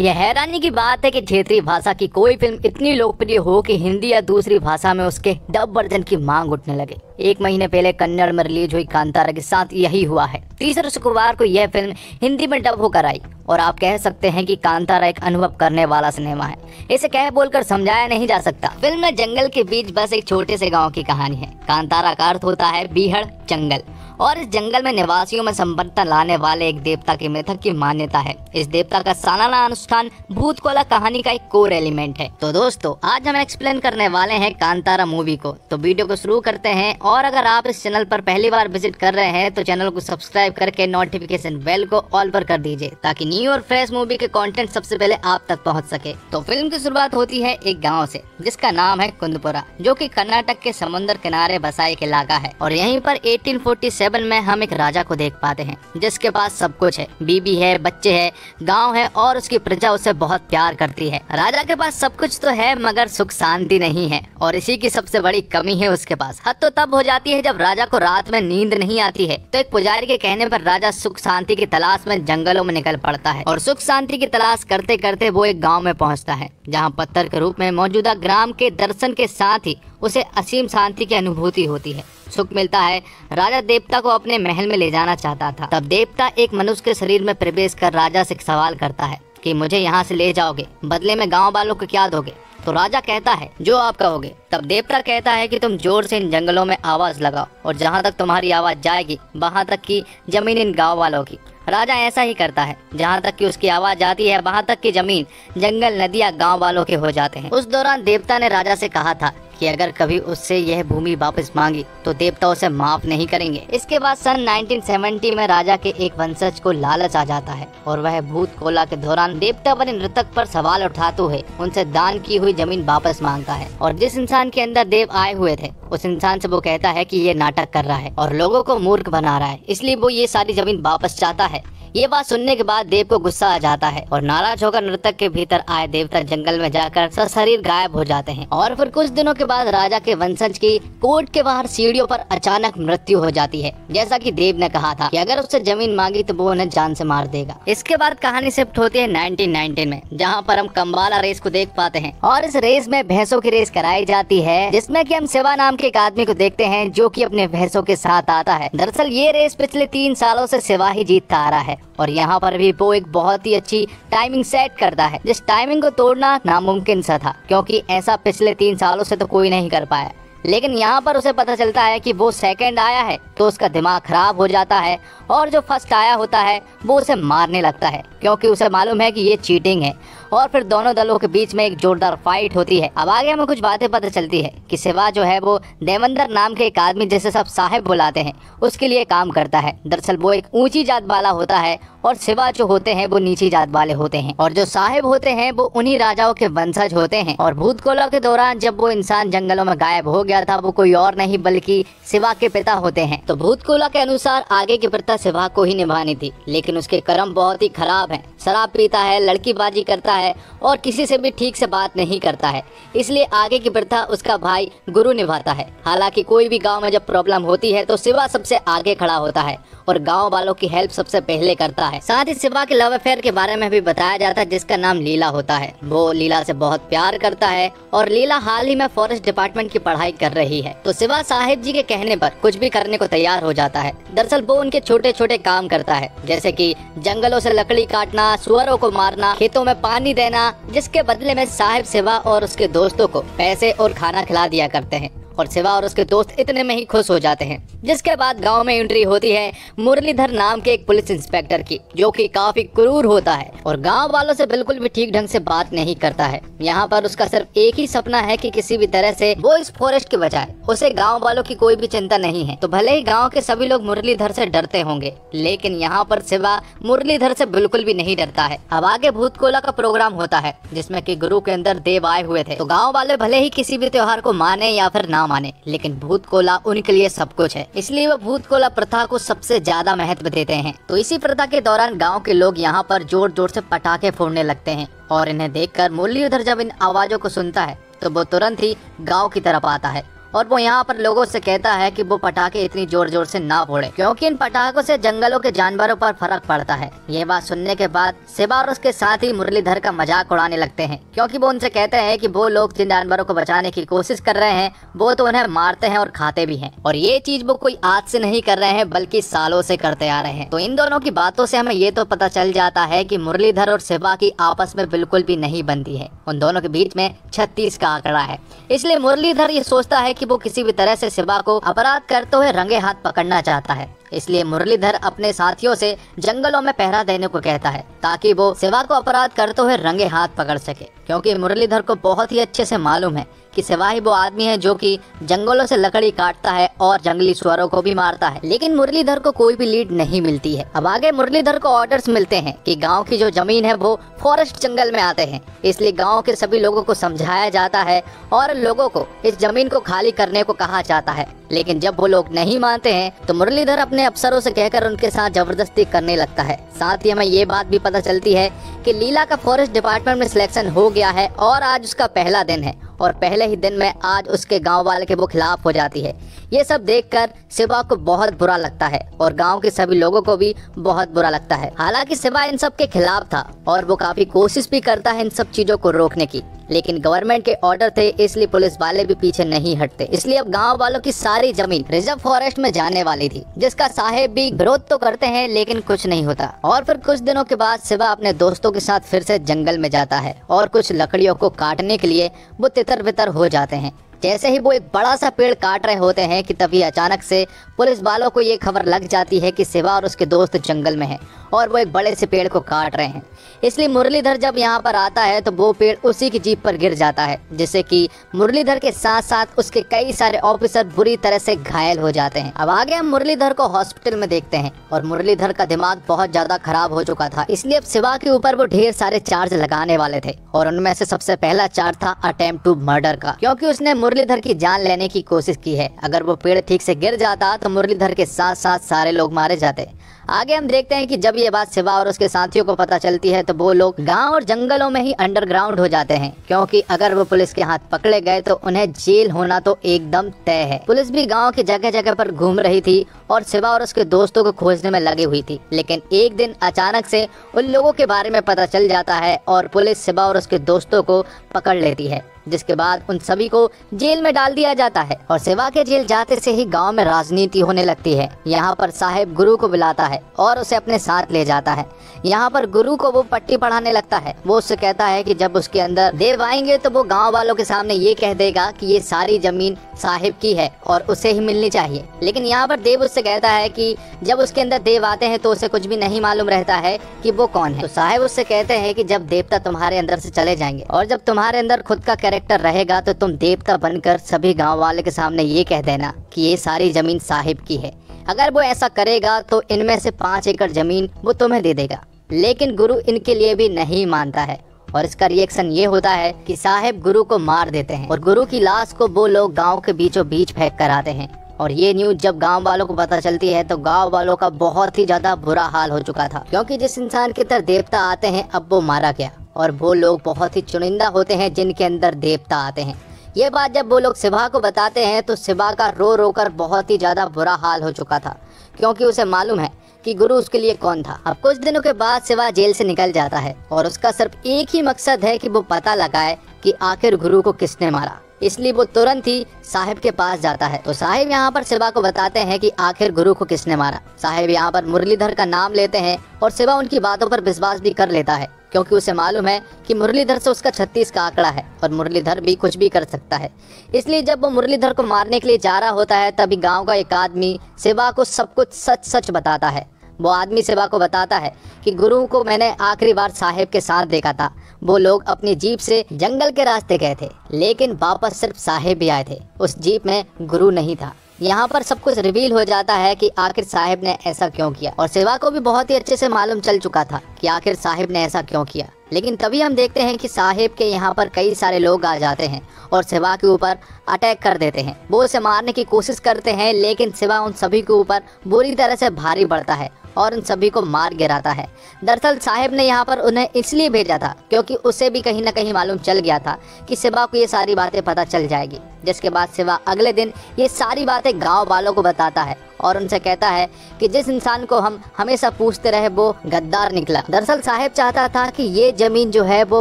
यह हैरानी की बात है कि क्षेत्रीय भाषा की कोई फिल्म इतनी लोकप्रिय हो कि हिंदी या दूसरी भाषा में उसके डब वर्जन की मांग उठने लगे। 1 महीने पहले कन्नड़ में रिलीज हुई कांतारा के साथ यही हुआ है। तीसरे शुक्रवार को यह फिल्म हिंदी में डब होकर आई और आप कह सकते हैं कि कांतारा एक अनुभव करने वाला सिनेमा है। इसे कह बोलकर समझाया नहीं जा सकता। फिल्म में जंगल के बीच बस एक छोटे से गाँव की कहानी है। कांतारा का अर्थ होता है बीहड़, जंगल, और इस जंगल में निवासियों में संपन्नता लाने वाले एक देवता के मिथक की मान्यता है। इस देवता का सालाना अनुष्ठान भूतकोला कहानी का एक कोर एलिमेंट है। तो दोस्तों, आज हम एक्सप्लेन करने वाले हैं कांतारा मूवी को। तो वीडियो को शुरू करते हैं। और अगर आप इस चैनल पर पहली बार विजिट कर रहे हैं तो चैनल को सब्सक्राइब करके नोटिफिकेशन बेल को ऑल पर कर दीजिए ताकि न्यू और फ्रेश मूवी के कंटेंट सबसे पहले आप तक पहुंच सके। तो फिल्म की शुरुआत होती है एक गाँव से जिसका नाम है कुंदपुरा, जो की कर्नाटक के समुद्र किनारे बसा एक इलाका है। और यहीं पर 1847 में हम एक राजा को देख पाते हैं जिसके पास सब कुछ है, बीबी है, बच्चे है, गांव है और उसकी प्रजा उसे बहुत प्यार करती है। राजा के पास सब कुछ तो है मगर सुख शांति नहीं है, और इसी की सबसे बड़ी कमी है उसके पास। हद तो तब हो जाती है जब राजा को रात में नींद नहीं आती है तो एक पुजारी के कहने पर राजा सुख शांति की तलाश में जंगलों में निकल पड़ता है। और सुख शांति की तलाश करते करते वो एक गाँव में पहुँचता है जहाँ पत्थर के रूप में मौजूदा ग्राम के दर्शन के साथ ही उसे असीम शांति की अनुभूति होती है, सुख मिलता है। राजा देवता को अपने महल में ले जाना चाहता था। तब देवता एक मनुष्य के शरीर में प्रवेश कर राजा से सवाल करता है कि मुझे यहाँ से ले जाओगे, बदले में गांव वालों को क्या दोगे? तो राजा कहता है जो आप कहोगे। तब देवता कहता है कि तुम जोर से इन जंगलों में आवाज लगाओ और जहाँ तक तुम्हारी आवाज जाएगी वहाँ तक की जमीन इन गाँव वालों की। राजा ऐसा ही करता है, जहाँ तक कि उसकी आवाज जाती है वहाँ तक की जमीन, जंगल, नदियाँ गांव वालों के हो जाते हैं। उस दौरान देवता ने राजा से कहा था कि अगर कभी उससे यह भूमि वापस मांगी तो देवता उसे माफ नहीं करेंगे। इसके बाद सन 1970 में राजा के एक वंशज को लालच आ जाता है और वह भूतकोला के दौरान देवता बने नृतक पर सवाल उठाते हुए उनसे दान की हुई जमीन वापस मांगता है। और जिस इंसान के अंदर देव आए हुए थे उस इंसान से वो कहता है कि ये नाटक कर रहा है और लोगों को मूर्ख बना रहा है, इसलिए वो ये सारी जमीन वापस चाहता है। ये बात सुनने के बाद देव को गुस्सा आ जाता है और नाराज होकर नृतक के भीतर आए देवता जंगल में जाकर सशरीर गायब हो जाते हैं। और फिर कुछ दिनों के बाद राजा के वंशज की कोर्ट के बाहर सीढ़ियों पर अचानक मृत्यु हो जाती है, जैसा कि देव ने कहा था कि अगर उससे जमीन मांगी तो वो उन्हें जान से मार देगा। इसके बाद कहानी शिफ्ट होती है 1919 में, जहाँ पर हम कम्बाला रेस को देख पाते हैं। और इस रेस में भैंसों की रेस कराई जाती है जिसमें कि हम शिवा नाम के एक आदमी को देखते हैं जो कि अपने भैंसों के साथ आता है। दरअसल ये रेस पिछले 3 सालों से शिवा ही जीतता आ रहा है और यहाँ पर भी वो एक बहुत ही अच्छी टाइमिंग सेट करता है, जिस टाइमिंग को तोड़ना नामुमकिन सा था क्योंकि ऐसा पिछले 3 सालों से तो कोई नहीं कर पाया। लेकिन यहाँ पर उसे पता चलता है कि वो सेकंड आया है तो उसका दिमाग खराब हो जाता है और जो फर्स्ट आया होता है वो उसे मारने लगता है क्योंकि उसे मालूम है कि ये चीटिंग है। और फिर दोनों दलों के बीच में एक जोरदार फाइट होती है। अब आगे हमें कुछ बातें पता चलती है कि शिवा जो है वो देवेंद्र नाम के एक आदमी जिसे सब साहिब बुलाते हैं उसके लिए काम करता है। दरअसल वो एक ऊंची जात वाला होता है और शिवा जो होते हैं वो नीची जात वाले होते हैं, और जो साहिब होते हैं वो उन्हीं राजाओं के वंशज होते हैं। और भूतकोला के दौरान जब वो इंसान जंगलों में गायब हो गया था वो कोई और नहीं बल्कि शिवा के पिता होते हैं। तो भूतकोला के अनुसार आगे की प्रथा शिवा को ही निभानी थी, लेकिन उसके कर्म बहुत ही खराब हैं। शराब पीता है, लड़कीबाजी करता है और किसी से भी ठीक से बात नहीं करता है, इसलिए आगे की प्रथा उसका भाई गुरु निभाता है। हालांकि कोई भी गांव में जब प्रॉब्लम होती है तो शिवा सबसे आगे खड़ा होता है और गांव वालों की हेल्प सबसे पहले करता है। साथ ही शिवा के लव अफेयर के बारे में भी बताया जाता है जिसका नाम लीला होता है। वो लीला से बहुत प्यार करता है और लीला हाल ही में फॉरेस्ट डिपार्टमेंट की पढ़ाई कर रही है। तो शिवा साहिब जी के कहने पर कुछ भी करने को तैयार हो जाता है। दरअसल वो उनके छोटे छोटे काम करता है, जैसे कि जंगलों से लकड़ी काटना, सुअरों को मारना, खेतों में पानी देना, जिसके बदले में साहिब शिवा और उसके दोस्तों को पैसे और खाना खिला दिया करते हैं। और शिवा और उसके दोस्त इतने में ही खुश हो जाते हैं। जिसके बाद गांव में एंट्री होती है मुरलीधर नाम के एक पुलिस इंस्पेक्टर की, जो कि काफी क्रूर होता है और गांव वालों से बिल्कुल भी ठीक ढंग से बात नहीं करता है। यहाँ पर उसका सिर्फ एक ही सपना है कि किसी भी तरह से वो इस फॉरेस्ट के बचाए। उसे गांव वालों की कोई भी चिंता नहीं है। तो भले ही गांव के सभी लोग मुरलीधर से डरते होंगे, लेकिन यहाँ पर शिवा मुरलीधर से बिल्कुल भी नहीं डरता है। अब आगे भूतकोला का प्रोग्राम होता है जिसमें कि गुरु के अंदर देव आए हुए थे। तो गाँव वाले भले ही किसी भी त्योहार को माने या फिर ना माने, लेकिन भूतकोला उनके लिए सब कुछ है, इसलिए वो भूतकोला प्रथा को सबसे ज्यादा महत्व देते हैं। तो इसी प्रथा के दौरान गांव के लोग यहाँ पर जोर जोर से पटाखे फोड़ने लगते हैं और इन्हें देखकर मुरलीधर जब इन आवाजों को सुनता है तो वो तुरंत ही गांव की तरफ आता है और वो यहाँ पर लोगों से कहता है कि वो पटाखे इतनी जोर जोर से ना फोड़े, क्योंकि इन पटाखों से जंगलों के जानवरों पर फर्क पड़ता है। ये बात सुनने के बाद शिवा और उसके साथी मुरलीधर का मजाक उड़ाने लगते हैं, क्योंकि वो उनसे कहते हैं कि वो लोग जिन जानवरों को बचाने की कोशिश कर रहे हैं वो तो उन्हें मारते हैं और खाते भी हैं, और ये चीज वो कोई आज से नहीं कर रहे हैं बल्कि सालों से करते आ रहे हैं। तो इन दोनों की बातों से हमें ये तो पता चल जाता है कि मुरलीधर और शिवा की आपस में बिल्कुल भी नहीं बनती है। उन दोनों के बीच में 36 का आंकड़ा है। इसलिए मुरलीधर ये सोचता है कि वो किसी भी तरह से शिवा को अपराध करते हुए रंगे हाथ पकड़ना चाहता है। इसलिए मुरलीधर अपने साथियों से जंगलों में पहरा देने को कहता है, ताकि वो शिवा को अपराध करते हुए रंगे हाथ पकड़ सके, क्योंकि मुरलीधर को बहुत ही अच्छे से मालूम है कि शिवा ही वो आदमी है जो कि जंगलों से लकड़ी काटता है और जंगली सुअरों को भी मारता है। लेकिन मुरलीधर को कोई भी लीड नहीं मिलती है। अब आगे मुरलीधर को ऑर्डर्स मिलते हैं कि गांव की जो जमीन है वो फॉरेस्ट जंगल में आते हैं, इसलिए गांव के सभी लोगों को समझाया जाता है और लोगों को इस जमीन को खाली करने को कहा जाता है। लेकिन जब वो लोग नहीं मानते हैं तो मुरलीधर अपने अफसरों से कहकर उनके साथ जबरदस्ती करने लगता है। साथ ही हमें ये बात भी पता चलती है कि लीला का फॉरेस्ट डिपार्टमेंट में सिलेक्शन हो गया है और आज उसका पहला दिन है, और पहले ही दिन में आज उसके गांव वाले के वो खिलाफ हो जाती है। ये सब देखकर शिवा को बहुत बुरा लगता है और गांव के सभी लोगों को भी बहुत बुरा लगता है। हालांकि शिवा इन सब के खिलाफ था और वो काफी कोशिश भी करता है इन सब चीजों को रोकने की, लेकिन गवर्नमेंट के ऑर्डर थे इसलिए पुलिस वाले भी पीछे नहीं हटते। इसलिए अब गांव वालों की सारी जमीन रिजर्व फॉरेस्ट में जाने वाली थी, जिसका साहेब भी विरोध तो करते हैं लेकिन कुछ नहीं होता। और फिर कुछ दिनों के बाद शिवा अपने दोस्तों के साथ फिर से जंगल में जाता है और कुछ लकड़ियों को काटने के लिए वो तितर बितर हो जाते हैं। जैसे ही वो एक बड़ा सा पेड़ काट रहे होते हैं कि तभी अचानक से पुलिस वालों को ये खबर लग जाती है कि शिवा और उसके दोस्त जंगल में हैं और वो एक बड़े से पेड़ को काट रहे हैं। इसलिए मुरलीधर जब यहाँ पर आता है तो वो पेड़ उसी की जीप पर गिर जाता है, जिससे कि मुरलीधर के साथ साथ उसके कई सारे ऑफिसर बुरी तरह से घायल हो जाते हैं। अब आगे हम मुरलीधर को हॉस्पिटल में देखते हैं और मुरलीधर का दिमाग बहुत ज्यादा खराब हो चुका था, इसलिए अब शिवा के ऊपर वो ढेर सारे चार्ज लगाने वाले थे और उनमें से सबसे पहला चार्ज था अटेम्प्ट टू मर्डर का, क्योंकि उसने मुरलीधर की जान लेने की कोशिश की है। अगर वो पेड़ ठीक से गिर जाता तो मुरलीधर के साथ साथ सारे लोग मारे जाते। आगे हम देखते हैं कि जब ये बात शिवा और उसके साथियों को पता चलती है तो वो लोग गांव और जंगलों में ही अंडरग्राउंड हो जाते हैं, क्योंकि अगर वो पुलिस के हाथ पकड़े गए तो उन्हें जेल होना तो एकदम तय है। पुलिस भी गांव की जगह जगह पर घूम रही थी और शिवा और उसके दोस्तों को खोजने में लगी हुई थी। लेकिन एक दिन अचानक से उन लोगों के बारे में पता चल जाता है और पुलिस शिवा और उसके दोस्तों को पकड़ लेती है, जिसके बाद उन सभी को जेल में डाल दिया जाता है। और शिवा के जेल जाते से ही गांव में राजनीति होने लगती है। यहाँ पर साहेब गुरु को बुलाता है और उसे अपने साथ ले जाता है। यहाँ पर गुरु को वो पट्टी पढ़ाने लगता है। वो उससे कहता है कि जब उसके अंदर देव आएंगे तो वो गांव वालों के सामने ये कह देगा कि ये सारी जमीन साहिब की है और उसे ही मिलनी चाहिए। लेकिन यहाँ पर देव उससे कहता है कि जब उसके अंदर देव आते हैं तो उसे कुछ भी नहीं मालूम रहता है कि वो कौन है। तो साहिब उससे कहते हैं कि जब देवता तुम्हारे अंदर से चले जाएंगे और जब तुम्हारे अंदर खुद का कैरेक्टर रहेगा तो तुम देवता बनकर सभी गांव वाले के सामने ये कह देना कि ये सारी जमीन साहिब की है। अगर वो ऐसा करेगा तो इनमें से 5 एकड़ जमीन वो तुम्हें दे देगा। लेकिन गुरु इनके लिए भी नहीं मानता है और इसका रिएक्शन ये होता है कि साहिब गुरु को मार देते हैं और गुरु की लाश को वो लोग गांव के बीचों बीच फेंक कर आते हैं। और ये न्यूज जब गांव वालों को पता चलती है तो गांव वालों का बहुत ही ज्यादा बुरा हाल हो चुका था, क्योंकि जिस इंसान के अंदर देवता आते हैं अब वो मारा गया और वो लोग बहुत ही चुनिंदा होते हैं जिनके अंदर देवता आते हैं। ये बात जब वो लोग शिवा को बताते हैं तो शिवा का रो रो कर बहुत ही ज्यादा बुरा हाल हो चुका था, क्योंकि उसे मालूम है कि गुरु उसके लिए कौन था। अब कुछ दिनों के बाद शिवा जेल से निकल जाता है और उसका सिर्फ एक ही मकसद है कि वो पता लगाए कि आखिर गुरु को किसने मारा। इसलिए वो तुरंत ही साहिब के पास जाता है। तो साहिब यहाँ पर शिवा को बताते हैं कि आखिर गुरु को किसने मारा। साहिब यहाँ पर मुरलीधर का नाम लेते हैं और शिवा उनकी बातों पर विश्वास भी कर लेता है, क्योंकि उसे मालूम है कि मुरलीधर से उसका 36 का आंकड़ा है और मुरलीधर भी कुछ भी कर सकता है। इसलिए जब वो मुरलीधर को मारने के लिए जा रहा होता है तभी गांव का एक आदमी शिवा को सब कुछ सच सच बताता है। वो आदमी शिवा को बताता है कि गुरु को मैंने आखिरी बार साहिब के साथ देखा था। वो लोग अपनी जीप से जंगल के रास्ते गए थे, लेकिन वापस सिर्फ साहिब ही आए थे। उस जीप में गुरु नहीं था। यहाँ पर सब कुछ रिवील हो जाता है कि आखिर साहिब ने ऐसा क्यों किया और शिवा को भी बहुत ही अच्छे से मालूम चल चुका था कि आखिर साहिब ने ऐसा क्यों किया। लेकिन तभी हम देखते हैं कि साहिब के यहाँ पर कई सारे लोग आ जाते हैं और शिवा के ऊपर अटैक कर देते हैं। वो उसे मारने की कोशिश करते हैं, लेकिन शिवा उन सभी के ऊपर बुरी तरह से भारी पड़ता है और उन सभी को मार गिराता है। दरअसल साहिब ने यहाँ पर उन्हें इसलिए भेजा था क्योंकि उसे भी कहीं ना कहीं मालूम चल गया था कि शिवा को ये सारी बातें पता चल जाएगी। जिसके बाद शिवा अगले दिन ये सारी बातें गांव वालों को बताता है और उनसे कहता है कि जिस इंसान को हम हमेशा पूछते रहे वो गद्दार निकला। दरअसल साहेब चाहता था कि ये जमीन जो है वो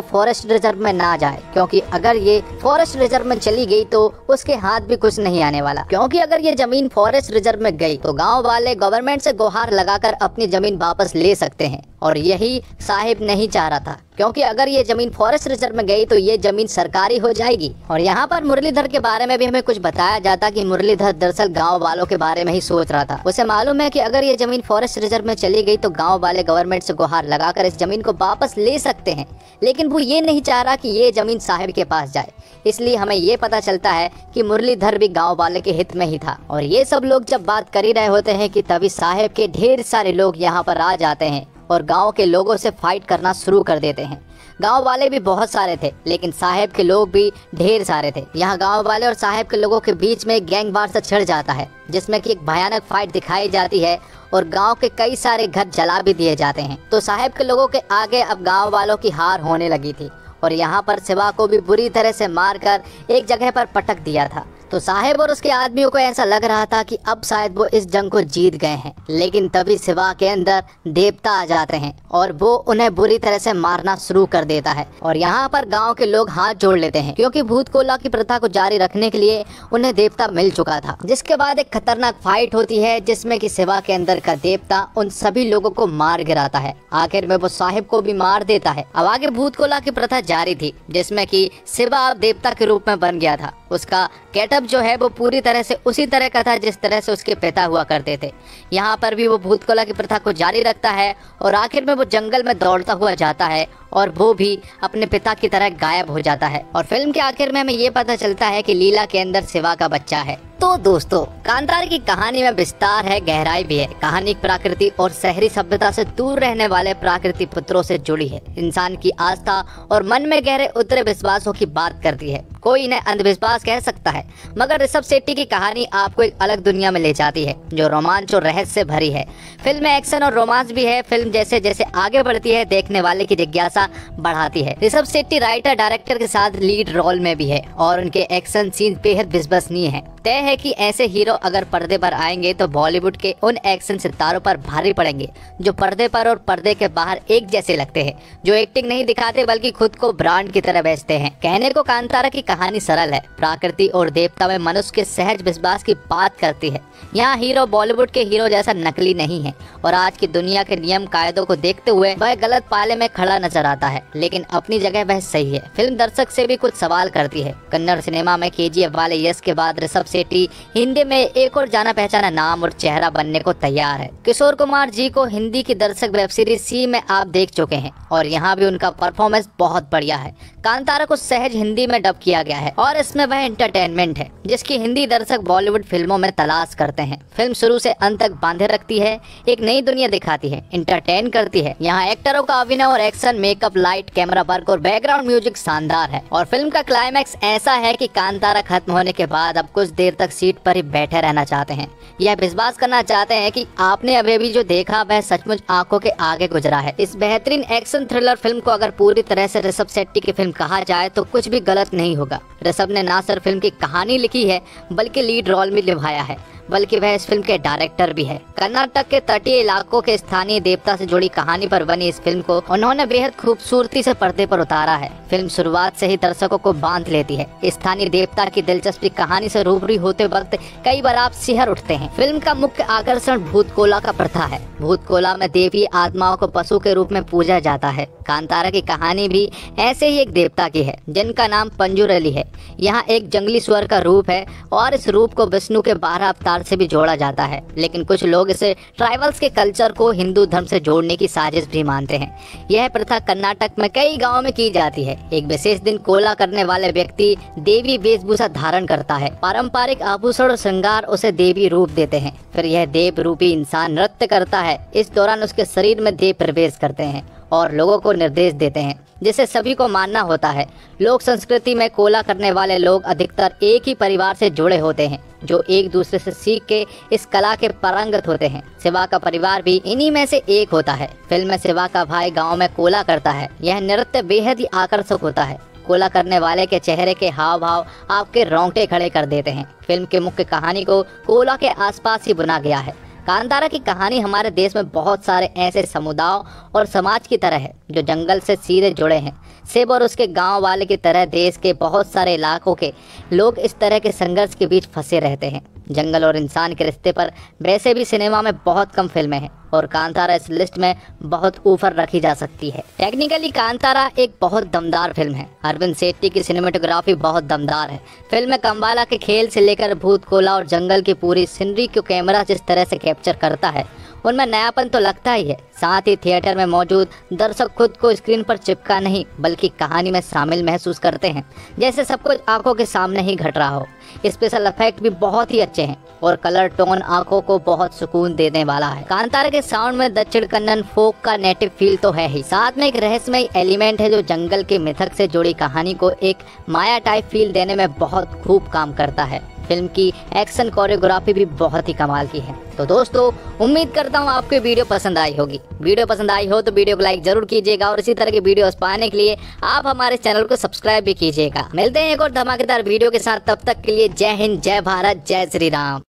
फॉरेस्ट रिजर्व में ना जाए, क्योंकि अगर ये फॉरेस्ट रिजर्व में चली गई तो उसके हाथ भी कुछ नहीं आने वाला, क्योंकि अगर ये जमीन फॉरेस्ट रिजर्व में गई तो गाँव वाले गवर्नमेंट से गुहार लगाकर अपनी जमीन वापस ले सकते हैं, और यही साहिब नहीं चाह रहा था, क्योंकि अगर ये जमीन फॉरेस्ट रिजर्व में गई तो ये जमीन सरकारी हो जाएगी। और यहाँ पर मुरलीधर के बारे में भी हमें कुछ बताया जाता कि मुरलीधर दरअसल गांव वालों के बारे में ही सोच रहा था। उसे मालूम है कि अगर ये जमीन फॉरेस्ट रिजर्व में चली गई तो गांव वाले गवर्नमेंट से गुहार लगाकर इस जमीन को वापस ले सकते हैं, लेकिन वो ये नहीं चाह रहा कि ये जमीन साहिब के पास जाए। इसलिए हमें ये पता चलता है कि मुरलीधर भी गांव वाले के हित में ही था। और ये सब लोग जब बात कर ही रहे होते हैं कि तभी साहिब के ढेर सारे लोग यहाँ पर आ जाते हैं और गांव के लोगों से फाइट करना शुरू कर देते हैं। गांव वाले भी बहुत सारे थे, लेकिन साहिब के लोग भी ढेर सारे थे। यहाँ गांव वाले और साहिब के लोगों के बीच में गैंग वार से छिड़ जाता है, जिसमें कि एक भयानक फाइट दिखाई जाती है और गांव के कई सारे घर जला भी दिए जाते हैं। तो साहिब के लोगों के आगे अब गांव वालों की हार होने लगी थी और यहाँ पर शिवा को भी बुरी तरह से मारकर एक जगह पर पटक दिया था। तो साहिब और उसके आदमियों को ऐसा लग रहा था कि अब शायद वो इस जंग को जीत गए हैं, लेकिन तभी शिवा के अंदर देवता आ जाते हैं और वो उन्हें बुरी तरह से मारना शुरू कर देता है। और यहाँ पर गांव के लोग हाथ जोड़ लेते हैं, क्योंकि भूत कोला की प्रथा को जारी रखने के लिए उन्हें देवता मिल चुका था। जिसके बाद एक खतरनाक फाइट होती है, जिसमें कि शिवा के अंदर का देवता उन सभी लोगों को मार गिराता है। आखिर में वो साहिब को भी मार देता है। अब आगे भूत कोला की प्रथा जारी थी, जिसमें कि शिवा अब देवता के रूप में बन गया था। उसका गेटअप जो है वो पूरी तरह से उसी तरह का था जिस तरह से उसके पिता हुआ करते थे। यहाँ पर भी वो भूत कोला की प्रथा को जारी रखता है और आखिर में वो जंगल में दौड़ता हुआ जाता है और वो भी अपने पिता की तरह गायब हो जाता है। और फिल्म के आखिर में हमें ये पता चलता है कि लीला के अंदर शिवा का बच्चा है। तो दोस्तों, कांतारा की कहानी में विस्तार है, गहराई भी है। कहानी प्रकृति और शहरी सभ्यता से दूर रहने वाले प्राकृतिक पुत्रों से जुड़ी है। इंसान की आस्था और मन में गहरे उतरे विश्वासों की बात करती है। कोई इन्हें अंधविश्वास कह सकता है, मगर ऋषभ शेट्टी की कहानी आपको एक अलग दुनिया में ले जाती है, जो रोमांच और रहस्य से भरी है। फिल्म में एक्शन और रोमांस भी है। फिल्म जैसे जैसे आगे बढ़ती है, देखने वाले की जिज्ञासा बढ़ाती है। ऋषभ शेट्टी राइटर डायरेक्टर के साथ लीड रोल में भी है और उनके एक्शन सीन बेहद विश्वसनीय है। तय है कि ऐसे हीरो अगर पर्दे पर आएंगे तो बॉलीवुड के उन एक्शन सितारों पर भारी पड़ेंगे जो पर्दे पर और पर्दे के बाहर एक जैसे लगते हैं, जो एक्टिंग नहीं दिखाते बल्कि खुद को ब्रांड की तरह बेचते हैं। कहने को कांतारा की कहानी सरल है, प्रकृति और देवता में मनुष्य के सहज विश्वास की बात करती है। यहाँ हीरो बॉलीवुड के हीरो जैसा नकली नहीं है और आज की दुनिया के नियम कायदों को देखते हुए वह गलत पाले में खड़ा नजर आता है, लेकिन अपनी जगह वह सही है। फिल्म दर्शक से भी कुछ सवाल करती है। कन्नड़ सिनेमा में केजीएफ वाले यश के बाद ऋषभ शेट्टी हिंदी में एक और जाना पहचाना नाम और चेहरा बनने को तैयार है। किशोर कुमार जी को हिंदी की दर्शक वेब सीरीज सी में आप देख चुके हैं और यहाँ भी उनका परफॉर्मेंस बहुत बढ़िया है। कांतारा को सहज हिंदी में डब किया गया है और इसमें वह एंटरटेनमेंट है जिसकी हिंदी दर्शक बॉलीवुड फिल्मों में तलाश करते हैं। फिल्म शुरू से अंत तक बांधे रखती है, एक नई दुनिया दिखाती है, एंटरटेन करती है। यहाँ एक्टरों का अभिनय और action, makeup, light, camera work और बैकग्राउंड म्यूजिक शानदार है। और फिल्म का क्लाइमैक्स ऐसा है कि कांतारा खत्म होने के बाद अब कुछ देर तक सीट पर ही बैठे रहना चाहते हैं। यह विश्वास करना चाहते हैं कि आपने अभी भी जो देखा वह सचमुच आंखों के आगे गुजरा है। इस बेहतरीन एक्शन थ्रिलर फिल्म को अगर पूरी तरह से ऋषभ शेट्टी की फिल्म कहा जाए तो कुछ भी गलत नहीं होगा। ऋषभ ने ना सिर्फ फिल्म की कहानी लिखी है बल्कि लीड रोल में निभाया है, बल्कि वह इस फिल्म के डायरेक्टर भी है। कर्नाटक के तटीय इलाकों के स्थानीय देवता से जुड़ी कहानी पर बनी इस फिल्म को उन्होंने बेहद खूबसूरती से पर्दे पर उतारा है। फिल्म शुरुआत से ही दर्शकों को बांध लेती है। स्थानीय देवता की दिलचस्पी कहानी से रूबरू होते वक्त कई बार आप सिहर उठते हैं। फिल्म का मुख्य आकर्षण भूत कोला का प्रथा है। भूत कोला में देवी आत्माओं को पशु के रूप में पूजा जाता है। कांतारा की कहानी भी ऐसे ही एक देवता की है जिनका नाम पंजुरली है। यहाँ एक जंगली स्वर का रूप है और इस रूप को विष्णु के 12 अवतार से भी जोड़ा जाता है, लेकिन कुछ लोग इसे ट्राइबल्स के कल्चर को हिंदू धर्म से जोड़ने की साजिश भी मानते हैं। यह प्रथा कर्नाटक में कई गांवों में की जाती है। एक विशेष दिन कोला करने वाले व्यक्ति देवी वेशभूषा धारण करता है। पारंपरिक आभूषण और श्रृंगार उसे देवी रूप देते हैं। फिर यह देव रूपी इंसान नृत्य करता है। इस दौरान उसके शरीर में देव प्रवेश करते हैं और लोगों को निर्देश देते हैं जिसे सभी को मानना होता है। लोक संस्कृति में कोला करने वाले लोग अधिकतर एक ही परिवार से जुड़े होते हैं जो एक दूसरे से सीख के इस कला के पारंगत होते हैं। शिवा का परिवार भी इन्हीं में से एक होता है। फिल्म में शिवा का भाई गांव में कोला करता है। यह नृत्य बेहद ही आकर्षक होता है। कोला करने वाले के चेहरे के हाव भाव आपके रोंगटे खड़े कर देते हैं। फिल्म के मुख्य कहानी को कोला के आसपास ही बुना गया है। कांतारा की कहानी हमारे देश में बहुत सारे ऐसे समुदायों और समाज की तरह है जो जंगल से सीधे जुड़े हैं। सेब और उसके गांव वाले की तरह देश के बहुत सारे इलाकों के लोग इस तरह के संघर्ष के बीच फंसे रहते हैं। जंगल और इंसान के रिश्ते पर वैसे भी सिनेमा में बहुत कम फिल्में हैं और कांतारा इस लिस्ट में बहुत ऊपर रखी जा सकती है। टेक्निकली कांतारा एक बहुत दमदार फिल्म है। अरविंद सेट्टी की सिनेमेटोग्राफी बहुत दमदार है। फिल्म में कम्बाला के खेल से लेकर भूत कोला और जंगल की पूरी सीनरी को कैमरा जिस तरह से कैप्चर करता है उनमें नयापन तो लगता ही है। साथ ही थिएटर में मौजूद दर्शक खुद को स्क्रीन पर चिपका नहीं बल्कि कहानी में शामिल महसूस करते हैं, जैसे सब कुछ आंखों के सामने ही घट रहा हो। स्पेशल इफेक्ट भी बहुत ही अच्छे हैं और कलर टोन आंखों को बहुत सुकून देने वाला है। कांतारा के साउंड में दक्षिण कन्नड़ फोक का नेटिव फील तो है ही, साथ में एक रहस्यमय एलिमेंट है जो जंगल के मिथक से जुड़ी कहानी को एक माया टाइप फील देने में बहुत खूब काम करता है। फिल्म की एक्शन कोरियोग्राफी भी बहुत ही कमाल की है। तो दोस्तों, उम्मीद करता हूँ आपको वीडियो पसंद आई होगी। वीडियो पसंद आई हो तो वीडियो को लाइक जरूर कीजिएगा और इसी तरह की वीडियोस पाने के लिए आप हमारे चैनल को सब्सक्राइब भी कीजिएगा। मिलते हैं एक और धमाकेदार वीडियो के साथ, तब तक के लिए जय हिंद, जय भारत, जय श्री राम।